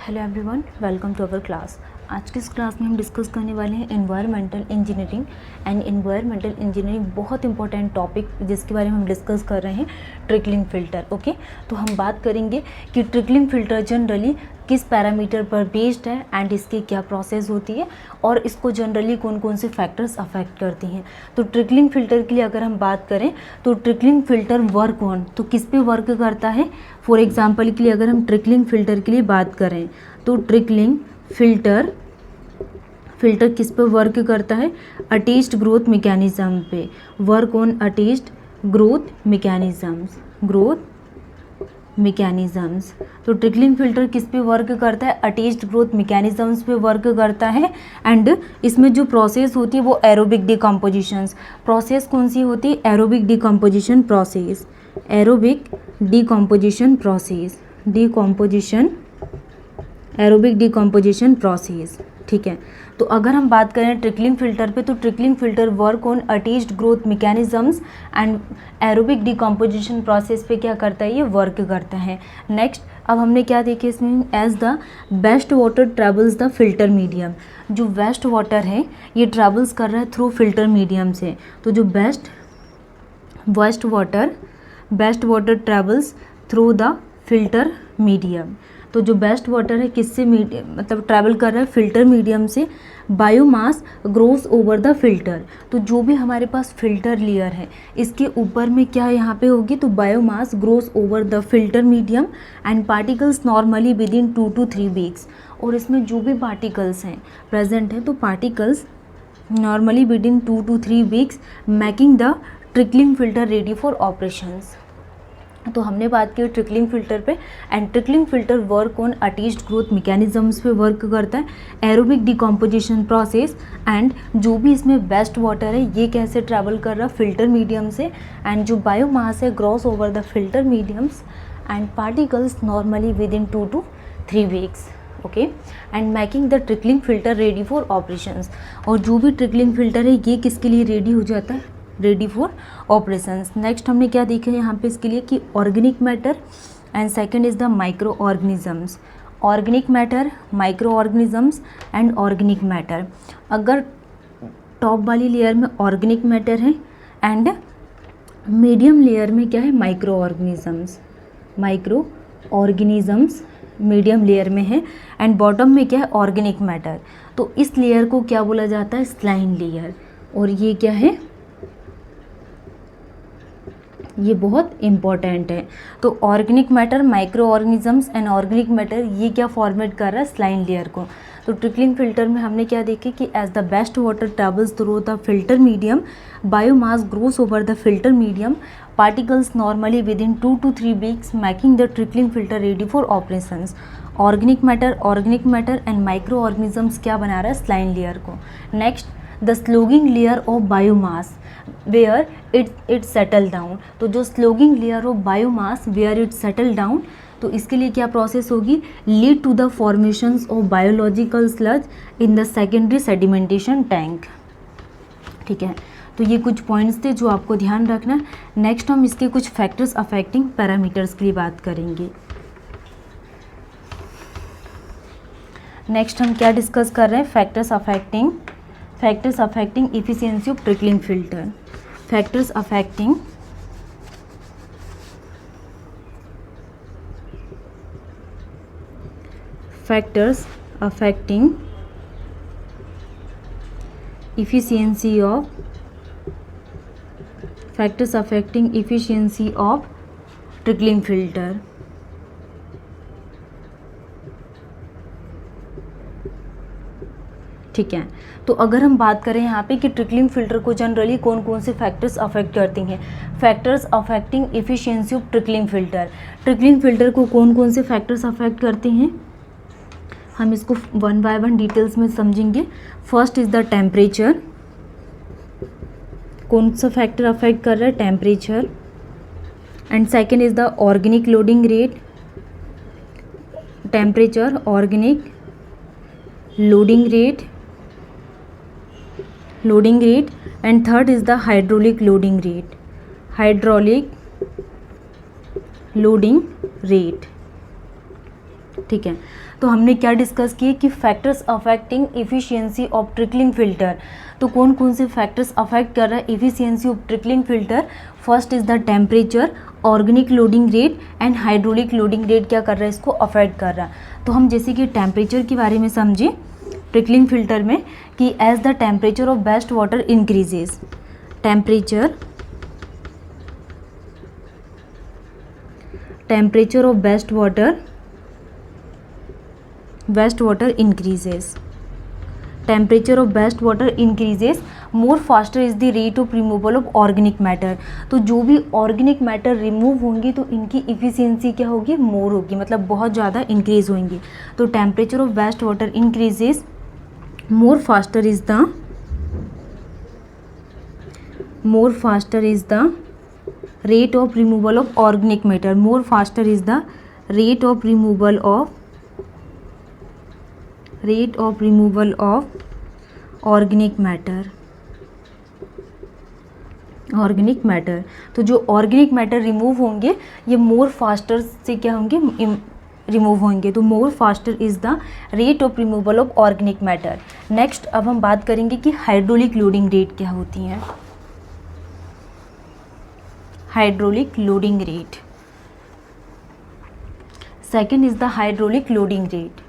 Hello everyone, welcome to our class. आज की इस क्लास में हम डिस्कस करने वाले हैं environmental engineering. And environmental engineering बहुत इंपॉर्टेंट टॉपिक जिसके बारे में हम डिस्कस कर रहे हैं, ट्रिकलिंग फ़िल्टर। ओके, तो हम बात करेंगे कि ट्रिकलिंग फ़िल्टर जनरली किस पैरामीटर पर बेस्ड है एंड इसकी क्या प्रोसेस होती है और इसको जनरली कौन कौन से फैक्टर्स अफेक्ट करती हैं। तो ट्रिकलिंग फ़िल्टर के लिए अगर हम बात करें तो ट्रिकलिंग फ़िल्टर वर्क ऑन, तो किस पे वर्क करता है। फॉर एग्जांपल के लिए अगर हम ट्रिकलिंग फ़िल्टर के लिए बात करें तो ट्रिकलिंग फ़िल्टर किस पे वर्क करता है, अटेस्ट ग्रोथ मैकेनिज्म पे, work on attest growth mechanisms. तो ट्रिकलिंग फ़िल्टर किस पे वर्क करता है, अटेस्ट ग्रोथ मैकेनिज्म्स पे वर्क करता है। एंड इसमें जो प्रोसेस होती है वो एरोबिक डिकम्पोजिशंस। प्रोसेस कौन सी होती है, एरोबिक डिकम्पोजिशन प्रोसेस। ठीक है, तो अगर हम बात करें ट्रिकलिंग फ़िल्टर पे तो trickling filter work on attached growth mechanisms and aerobic decomposition process पे क्या करता है, ये वर्क करता है। नेक्स्ट, अब हमने क्या देखे इसमें, as the waste water travels the filter medium. जो वेस्ट वाटर है ये ट्रेवल्स कर रहा है थ्रू फिल्टर मीडियम से। तो जो best water travels through the filter medium. तो जो बेस्ट वाटर है किससे मतलब ट्रैवल कर रहा है, फिल्टर मीडियम से। Biomass grows over the filter, तो जो भी हमारे पास फिल्टर लेयर है इसके ऊपर में क्या यहाँ पे होगी, तो biomass grows over the filter medium and particles normally within 2 to 3 weeks. और इसमें जो भी पार्टिकल्स हैं प्रेजेंट हैं तो particles normally within 2 to 3 weeks making the trickling filter ready for operations. तो हमने बात की ट्रिकलिंग फ़िल्टर पे। And trickling filter work on attached growth mechanisms पे वर्क करता है, एरोबिक डिकम्पोजिशन प्रोसेस। एंड जो भी इसमें बेस्ट वाटर है ये कैसे ट्रैवल कर रहा है, फिल्टर मीडियम से। एंड जो बायोमास है gross over the filter mediums and particles normally within 2 to 3 weeks. Okay, and making the trickling filter ready for operations. और जो भी ट्रिकलिंग फ़िल्टर है ये किसके लिए रेडी हो जाता है, रेडी फॉर ऑपरेशंस। नेक्स्ट हमने क्या देखा है यहाँ पे इसके लिए कि organic matter and second is the micro organisms. Organic matter, micro organisms and organic matter. अगर टॉप वाली लेयर में ऑर्गेनिक मैटर है एंड मीडियम लेयर में क्या है, माइक्रो ऑर्गेनिजम्स मीडियम लेयर में है एंड बॉटम में क्या है, ऑर्गेनिक मैटर। तो इस लेयर को क्या बोला जाता है, स्लाइन लेयर। और ये क्या है, ये बहुत इम्पॉर्टेंट है। तो organic matter, micro organisms and organic matter ये क्या फॉर्मेट कर रहा है, स्लाइन लेयर को। तो ट्रिकलिंग फ़िल्टर में हमने क्या देखे कि as the waste water travels through the filter medium, biomass grows over the filter medium, particles normally within 2 to 3 weeks making the trickling filter ready for operations. Organic matter and micro organisms क्या बना रहा है, slime layer को। Next, the sloughing layer of biomass where it settle down. तो जो sloughing layer of biomass where it settle down, तो इसके लिए क्या प्रोसेस होगी, lead to the formations of biological sludge in the secondary sedimentation tank. ठीक है, तो ये कुछ पॉइंट्स थे जो आपको ध्यान रखना है। नेक्स्ट हम इसके कुछ फैक्टर्स अफेक्टिंग पैरामीटर्स की बात करेंगे। नेक्स्ट हम क्या डिस्कस कर रहे हैं, factors affecting efficiency of trickling filter। Factors affecting efficiency of trickling filter। ठीक है, तो अगर हम बात करें यहाँ पे कि ट्रिकलिंग फ़िल्टर को जनरली कौन कौन से फैक्टर्स अफेक्ट करती हैं, factors affecting efficiency of trickling filter को कौन कौन से फैक्टर्स अफेक्ट करते हैं, हम इसको वन बाय वन डिटेल्स में समझेंगे। First is the temperature. कौन सा फैक्टर अफेक्ट कर रहा है, temperature. And second is the organic loading rate, temperature, organic loading rate. And third is the hydraulic loading rate. ठीक है, तो हमने क्या डिस्कस किए कि factors affecting efficiency of trickling filter. तो कौन कौन से फैक्टर्स अफेक्ट कर रहा है efficiency of trickling filter? First is the temperature, organic loading rate and hydraulic loading rate क्या कर रहा है, इसको अफेक्ट कर रहा है। तो हम जैसे कि टेम्परेचर के बारे में समझे ट्रिकलिंग फिल्टर में कि as the temperature of waste water increases, temperature of waste water increases, temperature of waste water increases, more faster is the rate of removal of organic matter. तो जो भी ऑर्गेनिक मैटर रिमूव होंगी तो इनकी efficiency क्या होगी, मोर होगी, मतलब बहुत ज़्यादा इंक्रीज होंगी। तो temperature of waste water increases, more faster is the rate of removal of organic matter, more faster is the rate of removal of organic matter। तो जो ऑर्गेनिक मैटर रिमूव होंगे ये मोर फास्टर से क्या होंगे, remove होंगे। तो मोर faster is the rate of removal of organic matter. Next अब हम बात करेंगे कि हाइड्रोलिक लोडिंग रेट क्या होती है। Hydraulic loading rate, second is the hydraulic loading rate.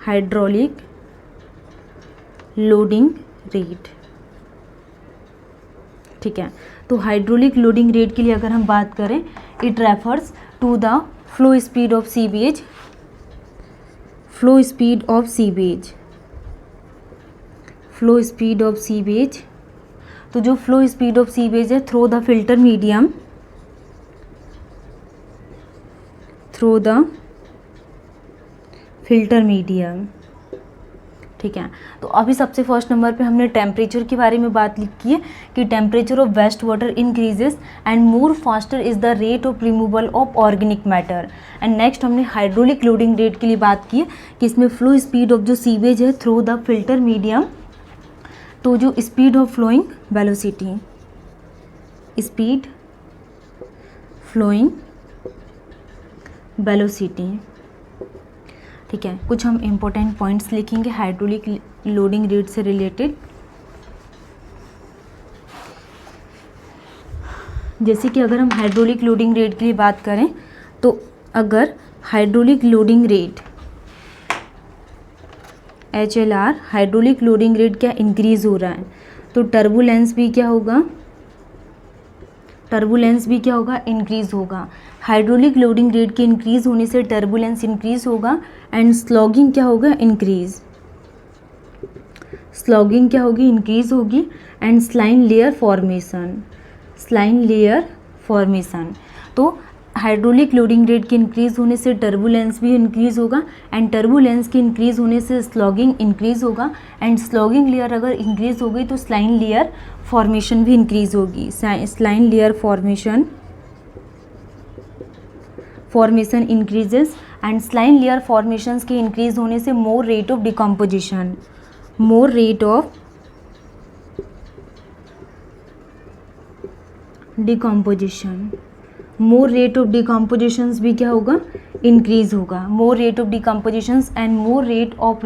Hydraulic loading rate, ठीक है। तो हाइड्रोलिक लोडिंग रेट के लिए अगर हम बात करें, it refers to the flow speed of sewage, flow speed of sewage. तो जो फ्लो स्पीड ऑफ सीवेज है थ्रू द फिल्टर मीडियम, ठीक है। तो अभी सबसे फर्स्ट नंबर पे हमने टेम्परेचर के बारे में बात की है कि temperature of waste water increases and more faster is the rate of removal of organic matter. And next हमने हाइड्रोलिक लोडिंग रेट के लिए बात की है कि इसमें फ्लो स्पीड ऑफ जो सीवेज है थ्रू द फिल्टर मीडियम, तो जो speed of flowing velocity, speed flowing velocity, ठीक है। कुछ हम इम्पोर्टेंट पॉइंट्स लिखेंगे हाइड्रोलिक लोडिंग रेट से रिलेटेड। जैसे कि अगर हम हाइड्रोलिक लोडिंग रेट के लिए बात करें तो अगर hydraulic loading rate HLR, hydraulic loading rate क्या इंक्रीज हो रहा है तो टर्बुलेंस भी क्या होगा, इंक्रीज होगा। हाइड्रोलिक लोडिंग रेट के इंक्रीज होने से टर्बुलेंस इंक्रीज होगा एंड स्लॉगिंग क्या होगा, इंक्रीज इंक्रीज होगी एंड स्लाइन लेयर फॉर्मेशन। तो हाइड्रोलिक लोडिंग रेट के इंक्रीज होने से टर्बुलेंस भी इंक्रीज होगा एंड टर्बुलेंस के इंक्रीज होने से स्लॉगिंग इंक्रीज होगा एंड स्लॉगिंग लेयर अगर इंक्रीज हो गई तो स्लाइन लेयर फॉर्मेशन भी इंक्रीज होगी। Slime layer formation increases and slime layer formations के इंक्रीज होने से more rate of decomposition, more rate of decompositions भी क्या होगा, इंक्रीज होगा। More rate of decompositions and more rate of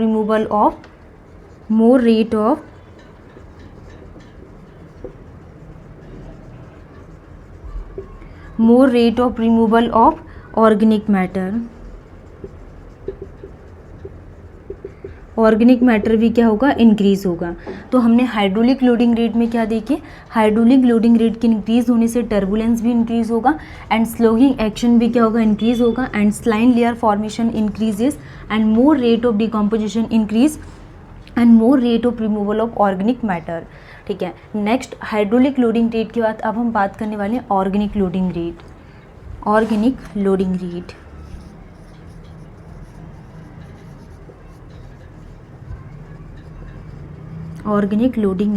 removal of organic matter भी क्या होगा, इंक्रीज होगा। तो हमने हाइड्रोलिक लोडिंग रेट में क्या देखिए, हाइड्रोलिक लोडिंग रेट के इंक्रीज होने से टर्बुलेंस भी इंक्रीज होगा एंड स्लॉगिंग एक्शन भी क्या होगा, इंक्रीज होगा and slime layer formation increases and more rate of decomposition increase and more rate of removal of organic matter, ठीक है। नेक्स्ट हाइड्रोलिक लोडिंग रेट के बाद अब हम बात करने वाले हैं organic loading rate. Organic loading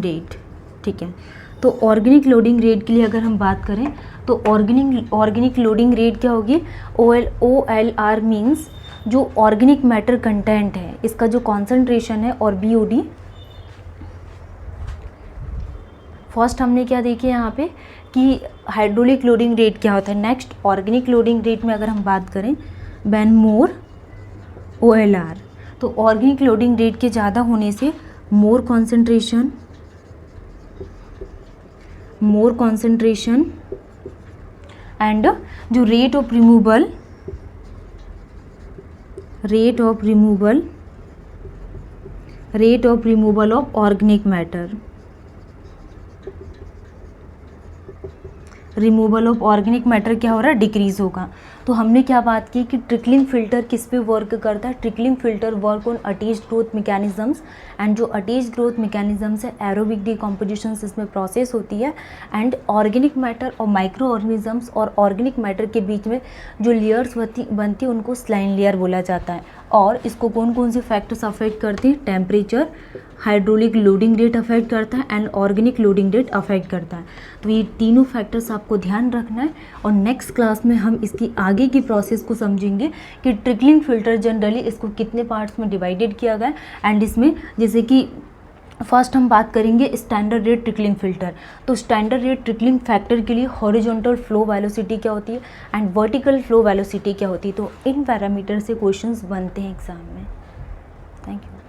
rate, ठीक है। तो ऑर्गेनिक लोडिंग रेट के लिए अगर हम बात करें तो ऑर्गेनिक लोडिंग रेट क्या होगी, OLR मीन्स जो ऑर्गेनिक मैटर कंटेंट है इसका जो कॉन्सेंट्रेशन है, और BOD फर्स्ट हमने क्या देखे यहाँ पे कि हाइड्रोलिक लोडिंग रेट क्या होता है। नेक्स्ट ऑर्गेनिक लोडिंग रेट में अगर हम बात करें व्हेन मोर OLR, तो ऑर्गेनिक लोडिंग रेट के ज़्यादा होने से मोर कॉन्सेंट्रेशन एंड जो rate of removal of organic matter, removal of organic matter क्या हो रहा है, डिक्रीज होगा। तो हमने क्या बात की कि ट्रिकलिंग फिल्टर किस पे वर्क करता है, trickling filter work on attached growth mechanisms, and जो अटेच्ड ग्रोथ मैकेनिज्म्स है एरोबिक डिकम्पोजिशंस इसमें प्रोसेस होती है, एंड ऑर्गेनिक मैटर और माइक्रो ऑर्गेनिजम्स और ऑर्गेनिक मैटर के बीच में जो लेयर्स बनती है उनको स्लाइन लेयर बोला जाता है। और इसको कौन कौन से फैक्टर्स अफेक्ट करते हैं, temperature, hydraulic loading rate affect करता है and organic loading rate affect करता है। तो ये तीनों फैक्टर्स आपको ध्यान रखना है, और नेक्स्ट क्लास में हम इसकी आगे की प्रोसेस को समझेंगे कि ट्रिकलिंग फिल्टर जनरली इसको कितने पार्ट्स में डिवाइडेड किया गया है। एंड इसमें जैसे कि फर्स्ट हम बात करेंगे स्टैंडर्ड रेट ट्रिकलिंग फिल्टर। तो स्टैंडर्ड रेट ट्रिकलिंग फैक्टर के लिए हॉरिजॉन्टल फ्लो वेलोसिटी क्या होती है एंड वर्टिकल फ्लो वेलोसिटी क्या होती है। तो इन पैरामीटर से क्वेश्चंस बनते हैं एग्जाम में। Thank you.